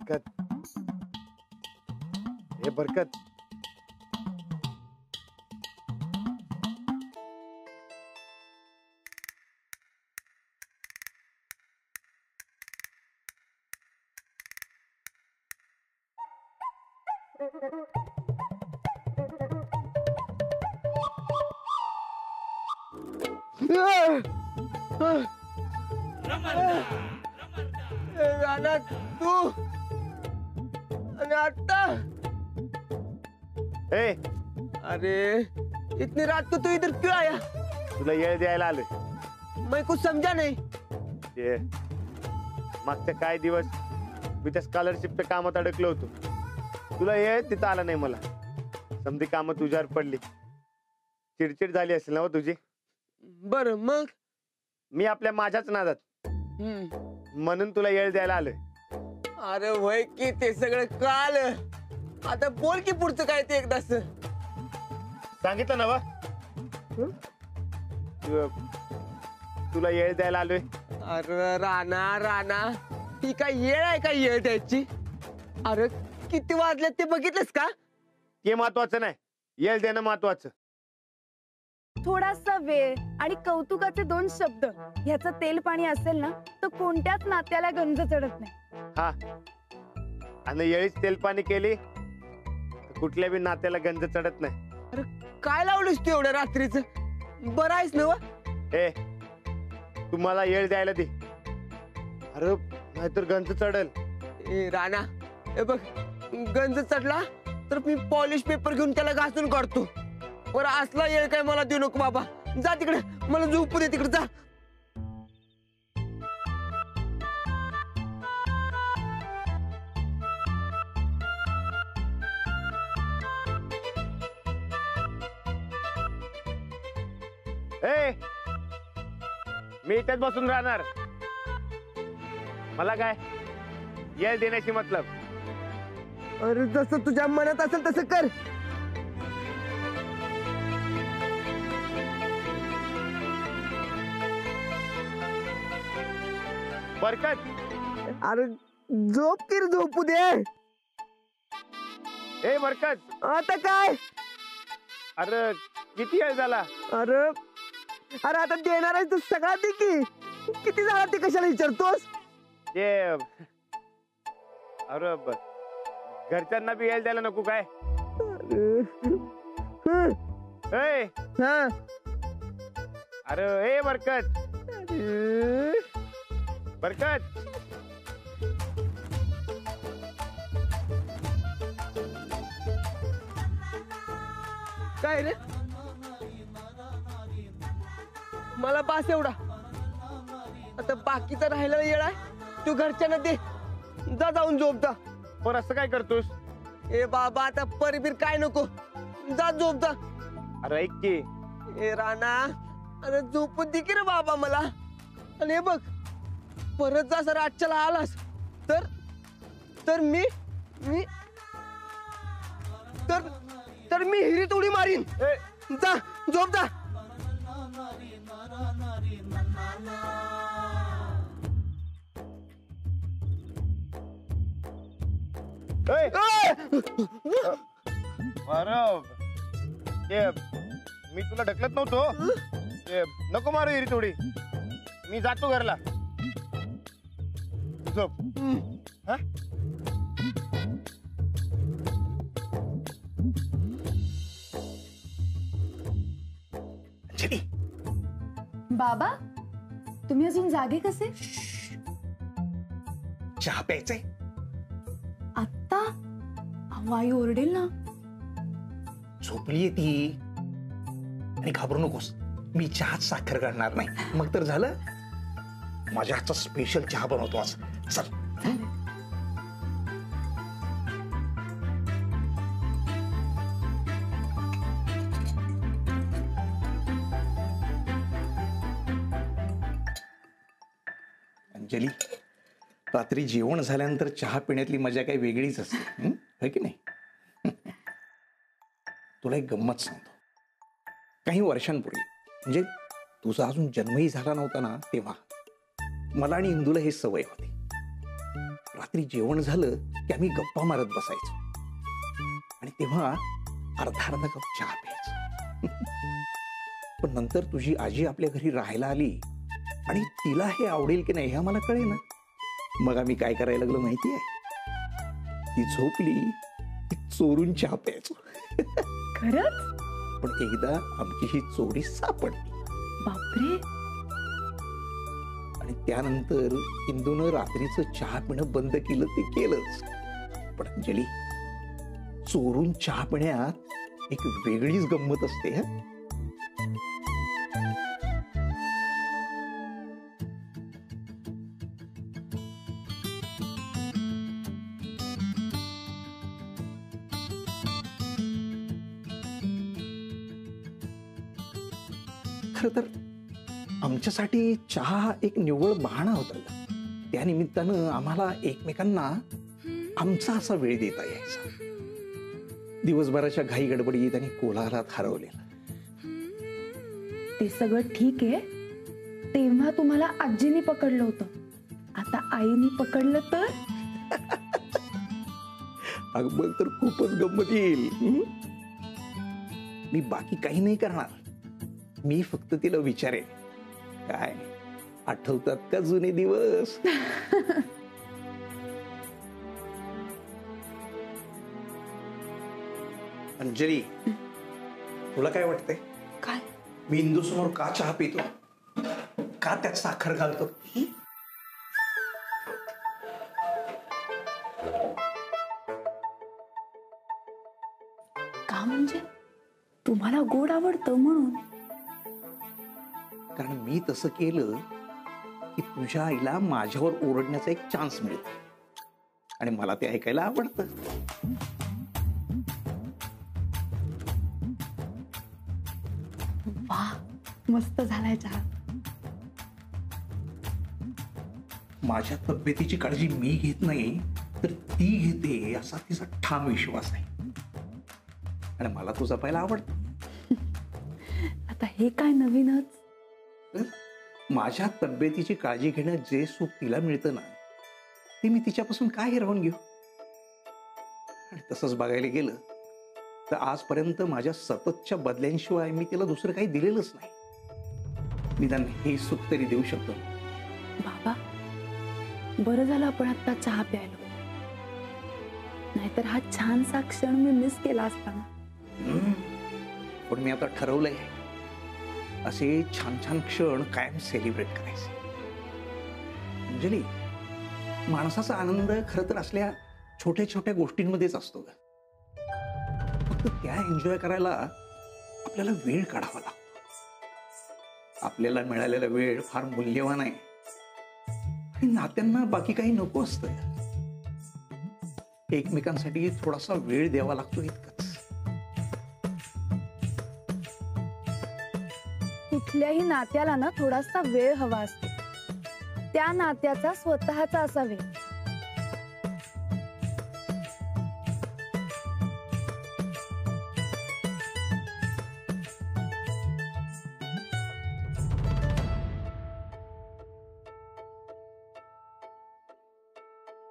बरकत, हे बरकत, राणा तू आणि आता ए अरे इतनी रात को तू इधर क्यों आया? तुला येळ द्यायला आलोय। मैं कुछ समझा नहीं। ते मागच्या काय दिवस मी त्या स्कॉलरशिपच्या कामात अडकलो होतो, तुला येळ तिथं आला नाही। मला समधी कामं तुझ्यावर पडली, चिडचिड झाली असेल ना तुझी। बर मग मी आपल्या माझ्याच नादात म्हणून तुला येळ द्यायला आलोय। अरे वय की ते सगळं काल, आता बोल की पुढचं काय ते एकदाच सांगितलं ना वा, तुला येळ द्यायला आलोय। अरे राणा राणा ही काय येळ आहे का येळ द्यायची? अरे किती वाजले ते बघितलंस का? ते महत्वाचं नाही, येळ देणं महत्वाचं। थोडासा वेळ आणि कौतुकाचे 2 शब्द ह्याचं तेल पाणी असेल ना तर कोणत्याच नात्याला गंज चढत नाही। हा, आणि येळीच तेल पाणी केली तर कुठल्या बी नात्याला गंज चढत नाही। अरे काय लावलीस तू एवढ्या रात्रीचं? बरं आहेस ना? ए तुम्हाला येळ द्यायला दे, अरे नाहीतर गंज चढल। ए राणा हे बघ, गंज चढला तर मी पॉलिश पेपर घेऊन त्याला घासून काढतो। बरं असला येळ काय मला देऊ नको बाबा, जा तिकडे, मला झोपू दे तिकडे, जा। ए मी इथेच बसून राहणार, मला काय येळ देण्याची मतलब। अरे जसं तुझ्या मनात असेल तसं कर। बरकत, अरे झोप की रे, झोपू दे। ए बरकत, आता काय? अरे किती वेळ झाला? अरे अरे आता देणार आहेस तर सगळा दे की, किती झाला ते कशाला विचारतोस? ते अरे घरच्यांना बी येळ द्यायला नको काय? ए हा अरे ए बरकत, बरकत, काय रे? मला पास एवढा, आता बाकीचा राहिलेला येळ आहे तू घरच्यांना दे, जा जाऊन झोप जा। पण असं काय करतोस? ए बाबा आता परबीर काय नको, जा झोप जा। अरे ऐक की, ए राणा अरे झोपू दे की रे बाबा मला। आणि हे बघ, परत जा सर आजच्याला आलास तर तर मी मी तर तर मी हिरीत उडी मारीन। जा झोप जा। अरे मी तुला ढकलत नव्हतो, नको मारू हिरी थोडी, मी जातो घरला, झोप। हा बाबा तुम्ही अजून जागे कसे? चहा प्यायचंय? आत्ता वाई ओरडेल ना। झोपलीये ती, आणि घाबरू नकोस, मी चहात साखर घालणार नाही, मग तर झालं। माझ्या हातचा स्पेशल चहा बनवतो आज, चल। अंजली, रात्री जेवण झाल्यानंतर चहा पिण्यातली मजा काही वेगळीच असते, है की नाही? तुला एक गंमत सांगतो। काही वर्षांपूर्वी, म्हणजे तुझा अजून जन्मही झाला नव्हता ना, तेव्हा मला आणि इंदूला ही सवय होती। रात्री जेवण झालं की आम्ही गप्पा मारत बसायचो आणि तेव्हा अर्धा अर्धा कप चहा प्यायचो. पण नंतर तुझी आजी आपल्या घरी राहायला आली आणि तिला हे आवडेल की नाही हे आम्हाला कळेना. मग आम्ही काय करायला लागलो माहिती आहे? ती झोपली की चोरून चहा प्यायचो. खरंच? पण एकदा आमची ही चोरी सापडली बापरे. आणि त्यानंतर इंदूनं रात्रीचं चहा पिणं बंद केलं ते केलंच. पण अंजली, चोरून चहा पिण्यात एक वेगळीच गंमत असते. हा, खर तर आमच्यासाठी चहा एक निव्वळ बहाणा होता. त्या निमित्तानं आम्हाला एकमेकांना आमचा असा वेळ देता यायचा. दिवसभराच्या घाई गडबडीत आणि कोलाहलात हरवलेला. ते सगळं ठीक आहे. तेव्हा तुम्हाला आजीनी पकडलं होतं, आता आईनी पकडलं तर? अगं मग तर खूपच गंमत येईल. मी बाकी काही नाही करणार. मी फक्त तिला विचारेन, काय आठवतात का जुने दिवस? अंजली, तुला काय वाटतंय? काय? मी इंदू समोर का चहा पितो, का त्यात साखर घालतो? का म्हणजे? तुम्हाला गोड आवडतं म्हणून? कारण मी तसं केलं की तुझ्या आईला माझ्यावर ओरडण्याचा एक चान्स मिळतो आणि मला ते ऐकायला आवडतं. वा, मस्त झालाय चहा. माझ्या तब्येतीची काळजी मी घेत नाही तर ती घेते असा तिचा ठाम विश्वास आहे आणि मला तो जपायला आवडतं. आता हे काय नवीनच? तर माझ्या तब्येतीची काळजी घेणं जे सुख तिला मिळतं ना, ते मी तिच्यापासून काय हिरावून घेऊ? आणि तसंच बघायला गेलं तर आजपर्यंत माझ्या सततच्या बदल्यांशिवाय मी तिला दुसरं काही दिलेलंच नाही. निदान हे सुख तरी देऊ शकतो. बाबा, बरं झालं आपण आता चहा प्यायलो, नाहीतर हा छानसा क्षण मी मिस केला असता. पण मी आता ठरवलंय, असे छान छान क्षण कायम सेलिब्रेट करायचे. अंजली, माणसाचा आनंद खरं तर असल्या छोट्या छोट्या गोष्टींमध्येच असतो ग. फक्त त्या एन्जॉय करायला आपल्याला वेळ काढावा लागतो. आपल्याला मिळालेला वेळ फार मूल्यवान आहे आणि नात्यांना बाकी काही नको असतं. एकमेकांसाठी थोडासा वेळ द्यावा लागतो, इतकंच. कुठल्याही नात्याला ना थोडासा वेळ हवा असतो. त्या नात्याचा स्वतःचा असा वेळ.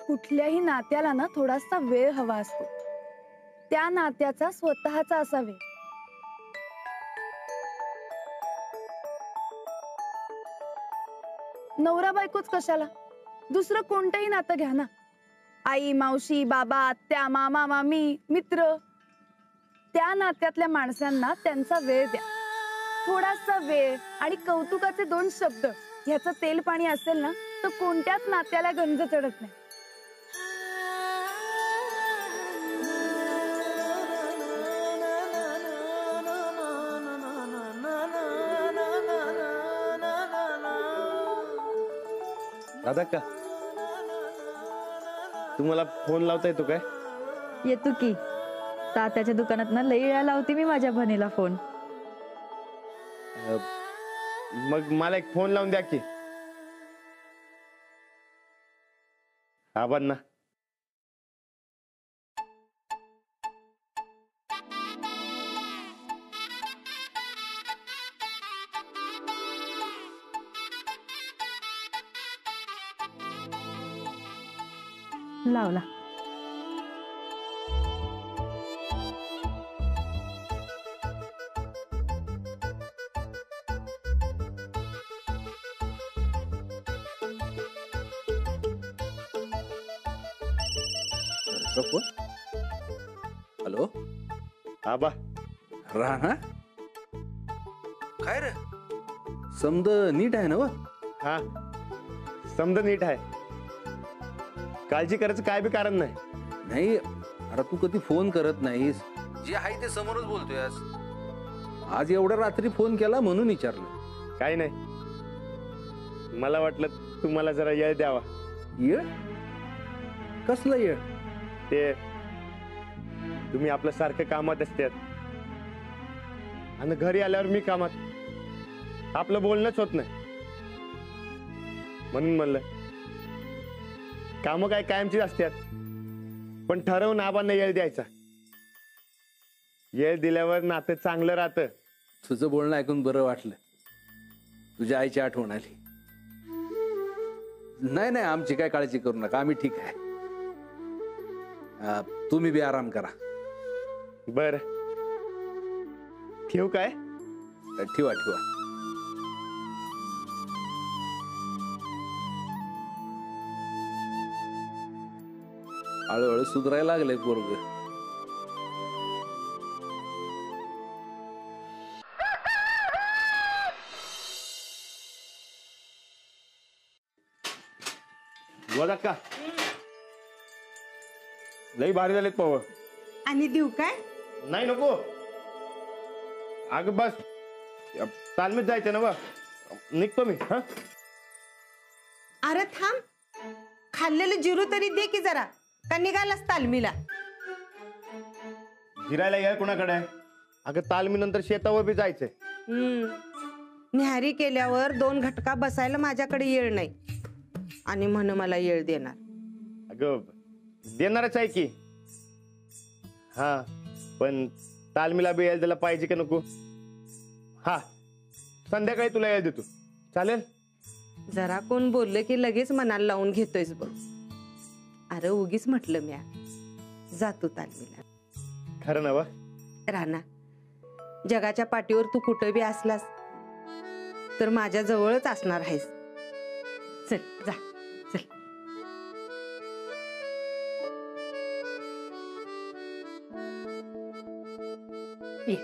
कुठल्याही नात्याला ना थोडासा वेळ हवा असतो. त्या नात्याचा स्वतःचा असा वेळ. नवरा बायकोच कशाला, दुसरं कोणतंही नातं घ्या ना. आई, मावशी, बाबा, आत्या, मामा, मामी, मित्र. त्या नात्यातल्या माणसांना त्यांचा वेळ द्या. थोडासा वेळ आणि कौतुकाचे 2 शब्द ह्याचं तेल पाणी असेल ना, तर कोणत्याच नात्याला गंज चढत नाही. दादा का तुम्हाला फोन लावता येतो काय? येतो की. तात्याच्या दुकानात ना लई वेळा लावते मी माझ्या बहिणीला फोन. मग मला एक फोन लावून द्या की. आबांना लावला. फोन. हॅलो आबा राणा, काय रे समद नीट आहे ना व? हा समजा नीट आहे. काळजी करायचं काय बी कारण नाही. नाही अरे तू कधी फोन करत नाहीस, जे आहे ते समोरच बोलतोय. आज एवढ्या रात्री फोन केला म्हणून विचारलं. काही नाही, मला वाटलं तुम्हाला जरा येळ द्यावा. येळ? कसला येळ? ते तुम्ही आपलं सारखं कामात असतात आणि घरी आल्यावर मी कामात, आपलं बोलणंच होत नाही. म्हणून म्हणलं कामं काय कायमचीच असतात, पण ठरवून आबांना येळ द्यायचा. येळ दिल्यावर नातं चांगलं राहतं. तुझं बोलणं ऐकून बरं वाटलं. तुझ्या आईची आठवण आली. नाही नाही आमची काय काळजी करू नका, आम्ही ठीक आहे. तुम्ही बी आराम करा. बर ठेवू काय? ठेवा ठेवा. हळूहळू सुधारायला लागले पोरग. बोला का लई भारी झालेत पव. आणि देऊ काय? नाही नको. अगं बस तालमीत जायचं ना बा. निघतो मी. हा अरे थांब, खाल्लेलं जिरू तरी दे की जरा. का निघालास तालमीला? फिरायला याय कोणाकडे आहे? अगं तालमीनंतर शेतावर बी जायचंय. न्याहारी केल्यावर 2 घटका बसायला माझ्याकडे येळ नाही आणि म्हण मला येळ देणार. अगं देणारच आहे की. हा पण तालमीला बी यायला द्यायला पाहिजे का नको? हा संध्याकाळी तुला यायला देतो, चालेल? जरा कोण बोललं की लगेच मनाला लावून घेतोयस बघ. अरे उगीच म्हटलं म्या, जातो तालमीला. खरं ना बा? राणा, जगाच्या पाठीवर तू कुठं बी असलास तर माझ्या जवळच असणार आहेस. चल जा चल. ये.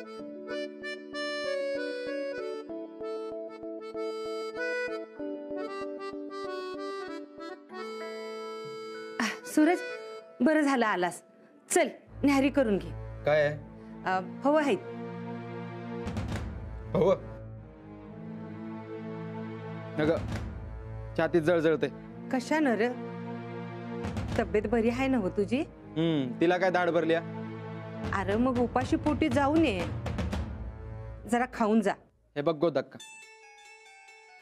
सूरज, बरं झालं आलास. चल न्याहारी करून घे. काय आहे? हवं आहेत. हो नग छातीत जळजळते. कशानं र? तब्येत बरी आहे ना हो तुझी? तिला काय दाढ भरल्या? अरे मग उपाशी पोटी जाऊ नये, जरा खाऊन जा. हे बघ गो धक्का,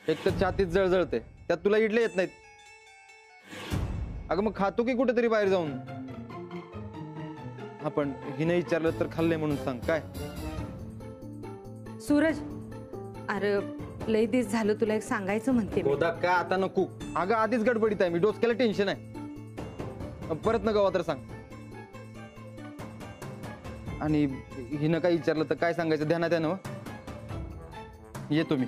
एक तर छातीत जळजळते, त्यात तुला इडले येत नाहीत. अगं मग खातो की कुठेतरी बाहेर जाऊन? आपण हिने विचारलं तर खाल्ले म्हणून सांग. काय सूरज, अरे लय दिस झालं तुला एक सांगायचं म्हणते मी. गोदा का आता नको. अगं आधीच गडबडीत आहे मी, डोसक्याला टेन्शन आहे. परत न गावा तर सांग. आणि हिनं काय विचारलं तर काय सांगायचं ध्यानात आहे ना? येतो मी.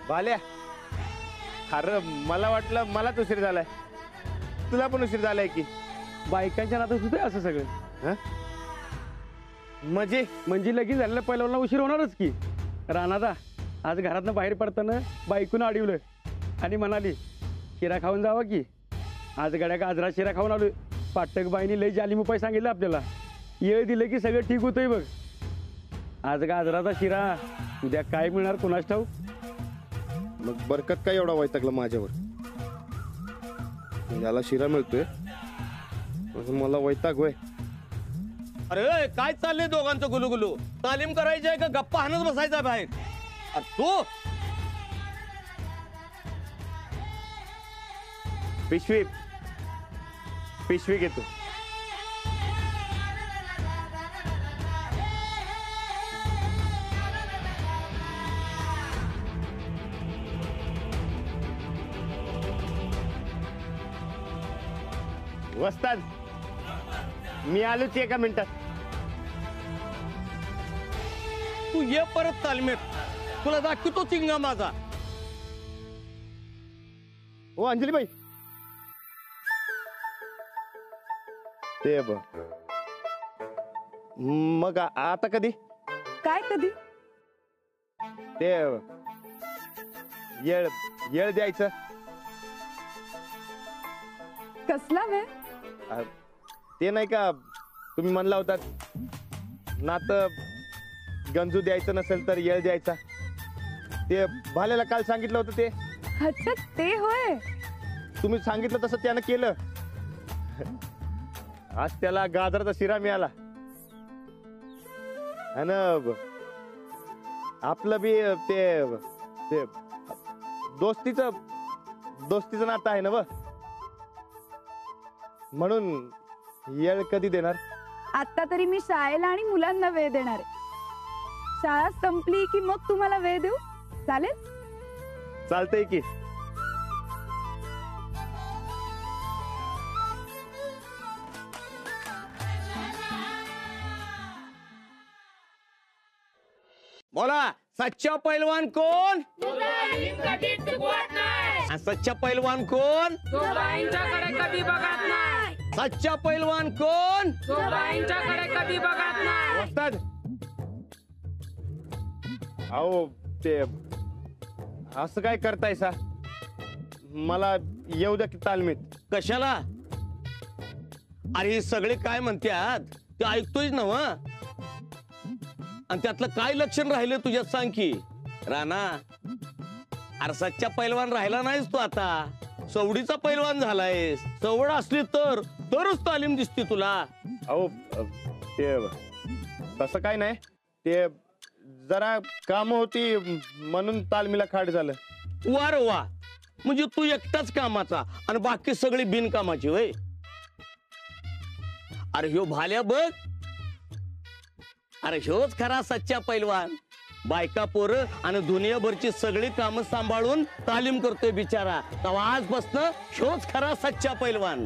भाल्या, अरे मला वाटलं मलाच उशीर झालाय, तुला पण उशीर झालाय की? बायकांच्या नातं सुद्धा असं सगळं. म्हणजे लगीन झालेलं पहिल्याला उशीर होणारच की. राणादा आज घरातनं बाहेर पडताना बायकून अडवलं आणि म्हणाली शिरा खाऊन जावा की. आज गड्या गाजरा शिरा खाऊन आलोय. पाटक बाईनी लय जालिम उपाय सांगितलं आपल्याला. येळ दिलं की सगळं ठीक होतंय बघ. आज गाजराचा शिरा, उद्या काय मिळणार कोणास ठाऊक. मग बरकत काय एवढा वैतागला माझ्यावर? याला शिरा मिळतोय, मला वैताग होय. अरे काय चाललंय दोघांचं गुलुगुलू? तालीम करायची आहे का गप्पा हाणत बसायचा बाहेर? तू पिशवी पिशवी घेतो. वस्ताद, मी आलोच एका मिनिटात. तू ये परत तालमीत, तुला दाखवतो चिंगा माझा. हो अंजलीबाई, ते बघ. मग आता कधी? काय कधी? ते येळ येळ द्यायचं. कसला वेळ? ते नाही का तुम्ही म्हणला होता नात गंजू द्यायचं नसेल तर येळ द्यायचा. ते भाल्याला काल सांगितलं होतं ते. अच्छा ते होय. तुम्ही सांगितलं तसं त्यानं केलं. आज त्याला गाजराचा शिरा मिळाला. आणि आपलं बी ते ते दोस्तीचं नातं आहे ना व, म्हणून येळ कधी देणार? आता तरी मी शाळेला आणि मुलांना वेळ देणार आहे. शाळा संपली की मग तुम्हाला वेळ देऊ, चालेल? चालतंय की. बोला, सच्चा पैलवान कोण? आणि सच्चा पैलवान कोण? सच्चा पैलवान कोण? वस्ताद, अहो ते असं काय करताय सा? मला येऊ द्या की तालमीत. कशाला? अरे हे सगळे काय म्हणतात ते ऐकतोय ना व. आणि त्यातलं काय लक्षण राहिलं तुझ्यात सांग की. राणा, अरे सच्चा पैलवान राहिला नाहीस तू आता, सवडीचा पैलवान झालायस. सवड असली तरच तालीम दिसते तुला. अहो ते तसं काय नाही, ते जरा काम होती म्हणून तालमीला खाट झालं. वा रे वा, म्हणजे तू एकटाच कामाचा आणि बाकी सगळी बिनकामाची होय. अरे ह्यो भाल्या बघ, अरे ह्योच खरा सच्चा पैलवान. बायका पोरं आणि दुनियाभरची सगळी कामं सांभाळून तालीम करतोय बिचारा. तेव्हा आजपासून ह्योच खरा सच्चा पैलवान.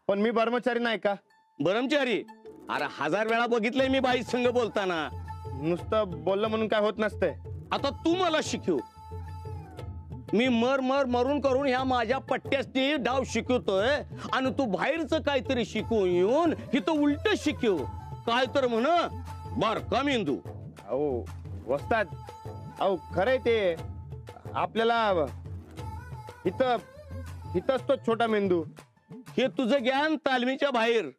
पण मी कर्मचारी नाही का? ब्रह्मचारी? अरे 1000 वेळा बघितलंय मी बाई संग बोलताना. नुसतं बोललं म्हणून काय होत नसतंय. आता तू मला शिकव. मी मरून करून ह्या माझ्या पट्ट्यासनी डाव शिकवतोय आणि तू बाहेरचं काहीतरी शिकवून येऊन इथं उलट शिकव. काय तर म्हण बर का मेंदू. अहो वस्ताद, अहो खरंय ते. आपल्याला इथं असतो छोटा मेंदू. हे तुझं ज्ञान तालमीच्या बाहेर.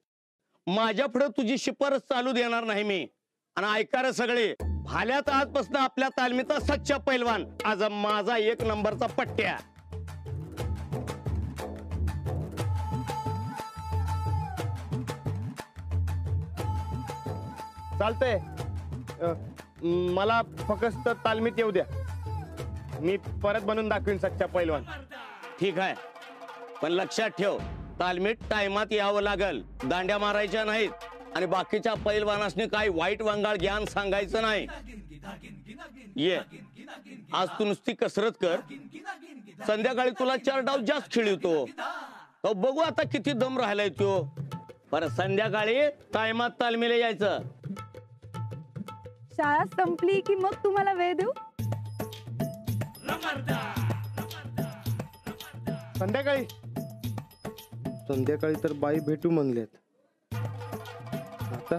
माझ्या पुढे तुझी शिफारस चालू देणार नाही मी. आणि ऐकार सगळे, भाल्यात आजपासून आपल्या तालमीचा सच्चा पैलवान. आज माझा 1 नंबरचा पट्ट्या. चालतंय. मला फक्त तालमीत येऊ द्या, मी परत बनवून दाखवीन सच्चा पैलवान. ठीक आहे, पण लक्षात ठेव, तालमीत टायमात यावं लागल. दांड्या मारायच्या नाहीत आणि बाकीच्या पैलवानासनी काही वाईट वांगाळ ज्ञान सांगायचं नाही. ये, आज तू नुसती कसरत कर. संध्याकाळी तुला 4 डाव जास्त खेळतो. तो बघू आता किती दम राहिलाय तो. परत संध्याकाळी टायमात तालमीला यायचं. शाळा संपली की मग तुम्हाला वेळ देऊ. संध्याकाळी तर बाई भेटू म्हणलेत. आता